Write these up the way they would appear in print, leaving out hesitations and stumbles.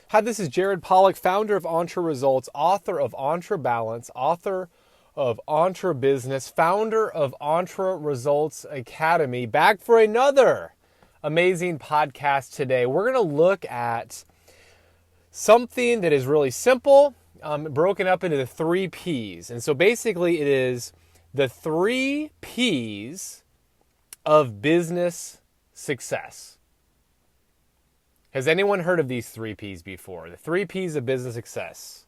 Hi, this is Jared Polak, founder of Entre Results, author of Entre Balance, author of Entre Business, founder of Entre Results Academy, back for another amazing podcast today. We're going to look at something that is really simple, broken up into the 3 Ps. And so basically it is the 3 Ps of business success. Has anyone heard of these 3 Ps before? The 3 Ps of business success.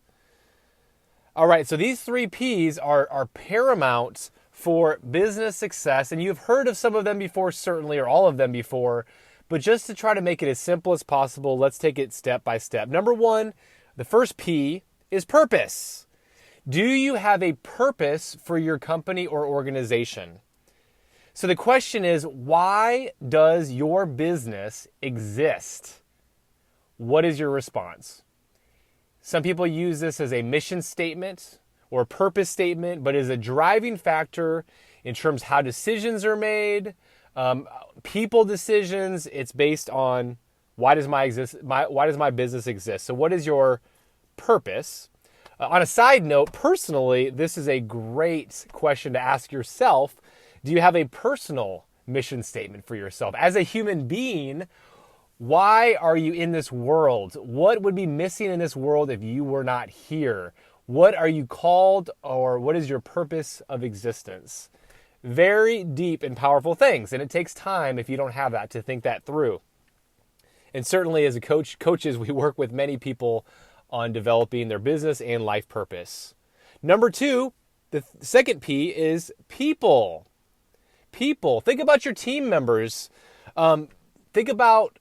All right, so these 3 Ps are paramount for business success, and you've heard of some of them before, certainly, or all of them before, but just to try to make it as simple as possible, let's take it step by step. Number 1, the first P is purpose. Do you have a purpose for your company or organization? So the question is, why does your business exist? What is your response? Some people use this as a mission statement or purpose statement, but is a driving factor in terms of how decisions are made, people decisions. It's based on why does my business exist? So what is your purpose? On a side note, personally, this is a great question to ask yourself. Do you have a personal mission statement for yourself? As a human being, why are you in this world? What would be missing in this world if you were not here? What are you called, or what is your purpose of existence? Very deep and powerful things, and it takes time if you don't have that to think that through. And certainly as coaches, we work with many people on developing their business and life purpose. Number 2, the second P is people. People. Think about your team members. Think about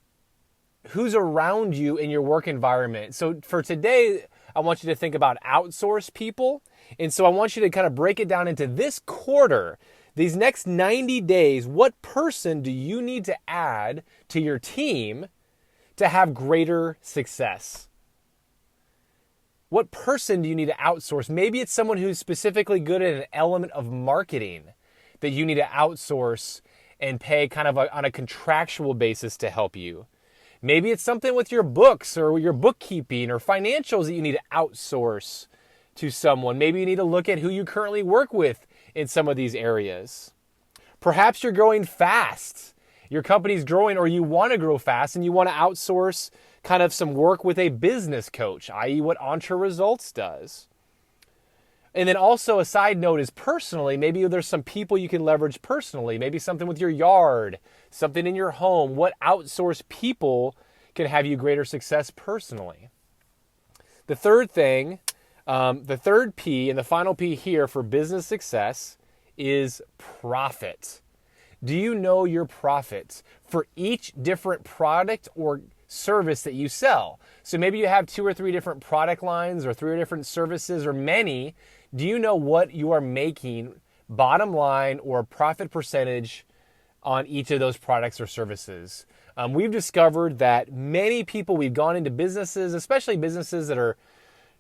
who's around you in your work environment. So for today, I want you to think about outsourced people. And so I want you to kind of break it down into this quarter, these next 90 days, what person do you need to add to your team to have greater success? What person do you need to outsource? Maybe it's someone who's specifically good at an element of marketing that you need to outsource and pay kind of on a contractual basis to help you. Maybe it's something with your books or your bookkeeping or financials that you need to outsource to someone. Maybe you need to look at who you currently work with in some of these areas. Perhaps you're growing fast. Your company's growing, or you want to grow fast and you want to outsource kind of some work with a business coach, i.e. what Entre Results does. And then also a side note is personally, maybe there's some people you can leverage personally, maybe something with your yard, something in your home. What outsourced people can have you greater success personally? The third thing, the third P and the final P here for business success is profit. Do you know your profit for each different product or service that you sell? So maybe you have 2 or 3 different product lines or 3 different services or many. Do you know what you are making bottom line or profit percentage on each of those products or services? We've discovered that many people, we've gone into businesses, especially businesses that are,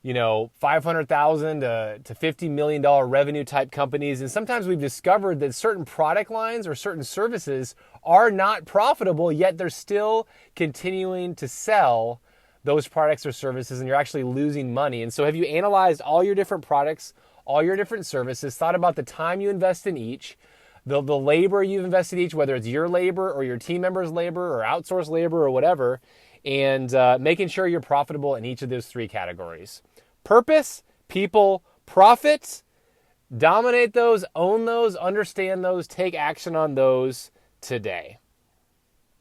$500,000 to $50 million revenue type companies. And sometimes we've discovered that certain product lines or certain services are not profitable, yet they're still continuing to sell those products or services, and you're actually losing money. And so have you analyzed all your different products, all your different services, thought about the time you invest in each, the labor you've invested in each, whether it's your labor or your team members' labor or outsourced labor or whatever, and making sure you're profitable in each of those 3 categories. Purpose, people, profit. Dominate those, own those, understand those, take action on those today.